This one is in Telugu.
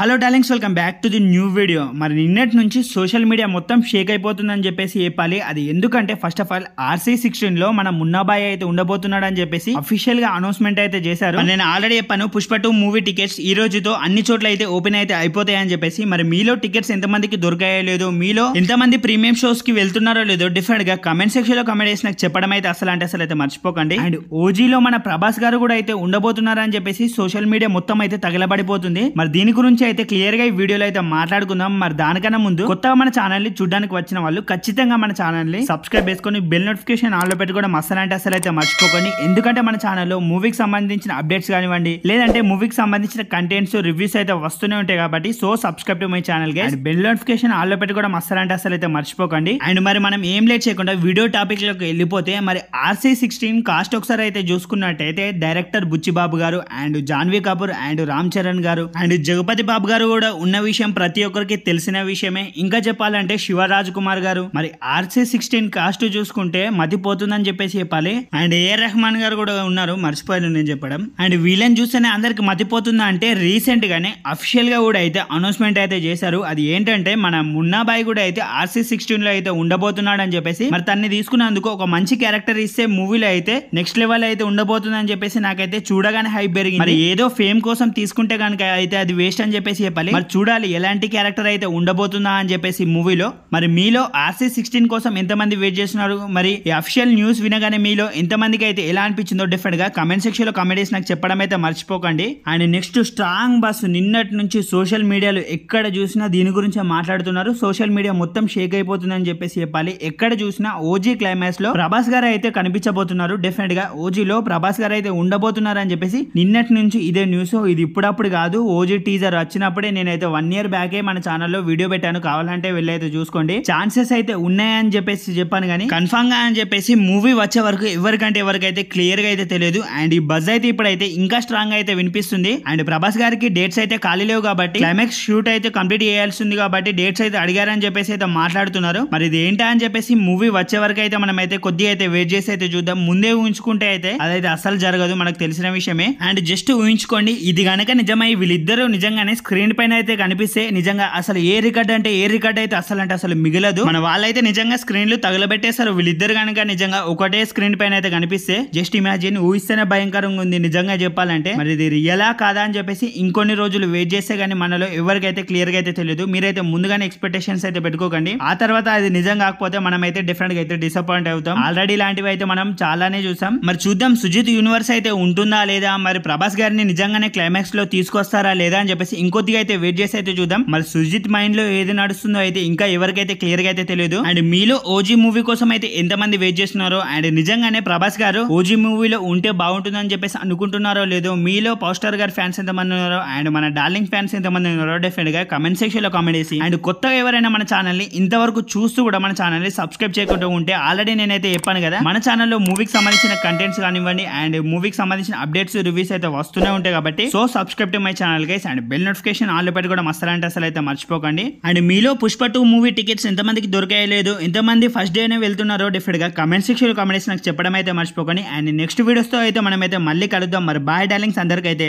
Hello darlings, welcome back to the new video. మరి నిన్నటి నుంచి సోషల్ మీడియా మొత్తం షేక్ అయిపోతుందని చెప్పేసి చెప్పాలి. అది ఎందుకంటే ఫస్ట్ ఆఫ్ ఆల్ RC16 లో మన మున్నాబాయ్ అయితే ఉండబోతున్నాడు అని చెప్పేసి అఫీషియల్ గా అనౌన్స్మెంట్ అయితే చేశారు. నేను ఆల్రెడీ చెప్పాను, పుష్ప 2 మూవీ టికెట్స్ ఈ రోజుతో అన్ని చోట్ల అయితే ఓపెన్ అయితే అయిపోతాయని చెప్పేసి. మరి మీలో టికెట్స్ ఎంతమందికి దొరికాయో లేదో, మీలో ఎంతమంది ప్రీమియం షోస్ కి వెళ్తున్నారో లేదో డిఫరెంట్ గా కమెంట్ సెక్షన్ లో కమెంట్ చేసి నాకు చెప్పడం అయితే అసలు అయితే మర్చిపోకండి. అండ్ ఓజీలో మన ప్రభాస్ గారు కూడా అయితే ఉండబోతున్నారు అని చెప్పేసి సోషల్ మీడియా మొత్తం అయితే తగలబడిపోతుంది. మరి దీని గురించి అయితే క్లియర్ గా ఈ వీడియోలో అయితే మాట్లాడుకుందాం. మరి దానికన్నా ముందు కొత్తగా మన ఛానల్ ని చూడడానికి వచ్చిన వాళ్ళు ఖచ్చితంగా మన ఛానల్ ని సబ్స్క్రైబ్ చేసుకొని బెల్ నోటిఫికేషన్ ఆన్ లో పెట్టుకోవడం అసలు అయితే మర్చిపోకండి. ఎందుకంటే మన ఛానల్లో మూవీకి సంబంధించిన అప్డేట్స్ కానివ్వండి, లేదంటే మూవీకి సంబంధించిన కంటెంట్స్ రివ్యూస్ అయితే వస్తూనే ఉంటాయి కాబట్టి so subscribe to my channel guys. Bell notification on లో పెట్టుకోవడం అసలు అయితే మర్చిపోకండి. అండ్ మరి మనం ఏం లేట్ చేయకుండా వీడియో టాపిక్ లోకి వెళ్ళిపోతే, మరి RC16 కాస్ట్ ఒకసారి అయితే చూసుకున్నట్టయితే డైరెక్టర్ బుచ్చిబాబు గారు అండ్ జాన్వీ కపూర్ అండ్ రామ్ చరణ్ గారు అండ్ జగపతి బాబు గారు కూడా ఉన్న విషయం ప్రతి ఒక్కరికి తెలిసిన విషయమే. ఇంకా చెప్పాలంటే శివరాజ్ కుమార్ గారు. మరి RC16 కాస్ట్ చూసుకుంటే మతిపోతుందని చెప్పేసి చెప్పాలి. అండ్ AR రెహమాన్ గారు కూడా ఉన్నారు, మర్చిపోయాను నేను చెప్పడం. అండ్ వీళ్ళని చూస్తేనే అందరికి మతిపోతుందా అంటే రీసెంట్ గానే అఫీషియల్ గా కూడా అయితే అనౌన్స్మెంట్ అయితే చేశారు. అది ఏంటంటే మన మున్నాబాయ్ కూడా అయితే RC16 లో అయితే ఉండబోతున్నాడు అని చెప్పేసి. మరి తన్ని తీసుకున్నందుకు ఒక మంచి క్యారెక్టర్ ఇస్తే మూవీలో అయితే నెక్స్ట్ లెవెల్ అయితే ఉండబోతుంది అని చెప్పేసి నాకైతే చూడగానే హైప్ పెరిగింది. మరి ఏదో ఫేమ్ కోసం తీసుకుంటే కనుక అయితే అది వేస్ట్ అని చెప్పేసి చెప్పాలి. మరి చూడాలి ఎలాంటి క్యారెక్టర్ అయితే ఉండబోతుందా అని చెప్పేసి మూవీలో. మరి మీలో RC16 కోసం ఎంతమంది వెయిట్ చేస్తున్నారు, మరి అఫీషియల్ న్యూస్ వినగానే మీలో ఎంతమందికి అయితే ఎలా అనిపించిందో డిఫరెంట్ గా కమెంట్ సెక్షన్ లో కమెంట్ చేసి నాకు చెప్పడం అయితే మర్చిపోకండి. అండ్ నెక్స్ట్ స్ట్రాంగ్ బస్ నిన్నటి నుంచి సోషల్ మీడియాలో ఎక్కడ చూసినా దీని గురించి మాట్లాడుతున్నారు. సోషల్ మీడియా మొత్తం షేక్ అయిపోతుందని చెప్పేసి చెప్పాలి. ఎక్కడ చూసినా ఓజీ క్లైమాక్స్ లో ప్రభాస్ గారు అయితే కనిపించబోతున్నారు. డెఫినెట్ గా ఓజీలో ప్రభాస్ గారు అయితే ఉండబోతున్నారు అని చెప్పేసి నిన్నటి నుంచి ఇదే న్యూస్. ఇది ఇప్పుడప్పుడు కాదు, ఓజీ టీజర్ వచ్చినప్పుడే నేనైతే 1 year బ్యాకే మన ఛానల్లో వీడియో పెట్టాను, కావాలంటే వెళ్ళి అయితే చూసుకోండి. ఛాన్సెస్ అయితే ఉన్నాయని చెప్పేసి చెప్పాను, కానీ కన్ఫర్మ్ గా అని చెప్పేసి మూవీ వచ్చే వరకు ఎవరికైతే క్లియర్ గా అయితే తెలియదు. అండ్ ఈ బజ్ అయితే ఇప్పుడైతే ఇంకా స్ట్రాంగ్ అయితే వినిపిస్తుంది. అండ్ ప్రభాస్ గారికి డేట్స్ అయితే ఖాళీ లేవు కాబట్టి క్లైమాక్స్ షూట్ అయితే కంప్లీట్ చేయాల్సి ఉంది కాబట్టి డేట్స్ అయితే అడిగారని చెప్పేసి అయితే మాట్లాడుతున్నారు. మరి ఇది ఏంటా అని చెప్పేసి మూవీ వచ్చే వరకు అయితే మనం అయితే కొద్దిగా అయితే వెయిట్ చేసి అయితే చూద్దాం. ముందే ఊహించుకుంటే అయితే అదైతే అసలు జరగదు, మనకు తెలిసిన విషయమే. అండ్ జస్ట్ ఊహించుకోండి, ఇది గనక నిజమై వీళ్ళిద్దరూ నిజంగానే స్క్రీన్ పైన అయితే కనిపిస్తే నిజంగా అసలు ఏ రికార్డ్ అయితే అసలు మిగలదు. మన వాళ్ళైతే నిజంగా స్క్రీన్లు తగలబెట్టేస్తారు. వీళ్ళిద్దరు కనుక నిజంగా ఒకటే స్క్రీన్ పైన అయితే కనిపిస్తే జస్ట్ ఇమాజిన్, ఊహిస్తేనే భయంకరంగా ఉంది నిజంగా చెప్పాలంటే. మరి ఇది రియలా కాదా అని చెప్పేసి ఇంకొన్ని రోజులు వెయిట్ చేస్తే గానీ మనలో ఎవరికైతే క్లియర్ గా అయితే తెలియదు. మీరైతే ముందుగానే ఎక్స్పెక్టేషన్స్ అయితే పెట్టుకోకండి. ఆ తర్వాత అది నిజం కాకపోతే మనం అయితే డిఫరెంట్ గా అయితే డిసప్పాయింట్ అవుతాం. ఆల్రెడీ ఇలాంటివి అయితే మనం చాలానే చూసాం. మరి చూద్దాం సుజిత్ యూనివర్స్ అయితే ఉంటుందా లేదా, మరి ప్రభాస్ గారిని నిజంగానే క్లైమాక్స్ లో తీసుకొస్తారా లేదా అని చెప్పేసి ఇంకొద్దిగా అయితే వెయిట్ చేసి అయితే చూద్దాం. మరి సుజిత్ మైండ్ లో ఏది నడుస్తుందో అయితే ఇంకా ఎవరికైతే క్లియర్ గా అయితే తెలియదు. అండ్ మీలో ఓజీ మూవీ కోసం అయితే ఎంతమంది వెయిట్ చేస్తున్నారో, అండ్ నిజంగానే ప్రభాస్ గారు ఓజీ మూవీలో ఉంటే బాగుంటుందని చెప్పేసి అనుకుంటున్నారో లేదో, మీలో పవర్ స్టార్ గారి ఫ్యాన్స్ ఎంతమంది ఉన్నారో అండ్ మన డార్లింగ్ ఫ్యాన్స్ ఎంతమంది ఉన్నారో డెఫినెట్ గా కమెంట్ సెక్షన్ లో కామెంట్ చేసి. అండ్ కొత్తగా ఎవరైనా మన ఛానల్ ని ఇంతవరకు చూస్తూ కూడా మన ఛానల్ ని సబ్స్క్రైబ్ చేయకుండా ఉంటే, ఆల్రెడీ నేనైతే చెప్పాను కదా మన ఛానల్లో మూవీకి సంబంధించిన కంటెంట్స్ కానివ్వండి అండ్ మూవీకి సంబంధించిన అప్డేట్స్ రివ్యూస్ అయితే వస్తూనే ఉంటాయి కాబట్టి so subscribe to my channel guys. And bell notification on లో పెట్టుకోవడం అసలు అయితే మర్చిపోకండి. అండ్ మీలో పుష్ప 2 మూవీ టికెట్స్ ఎంతమందికి దొరికాయలేదు, ఎంతమంది ఫస్ట్ డేనే వెళ్తున్నారో డెఫినెట్ గా కమెంట్ సెక్షన్ లో కమెంట్ చేసి నాకు చెప్పడం అయితే మర్చిపోకండి. అండ్ నెక్స్ట్ వీడియోస్ తో అయితే మనం అయితే మళ్ళీ కలుద్దాం. మరి బాయ్ డార్లింగ్స్ అందరికైతే.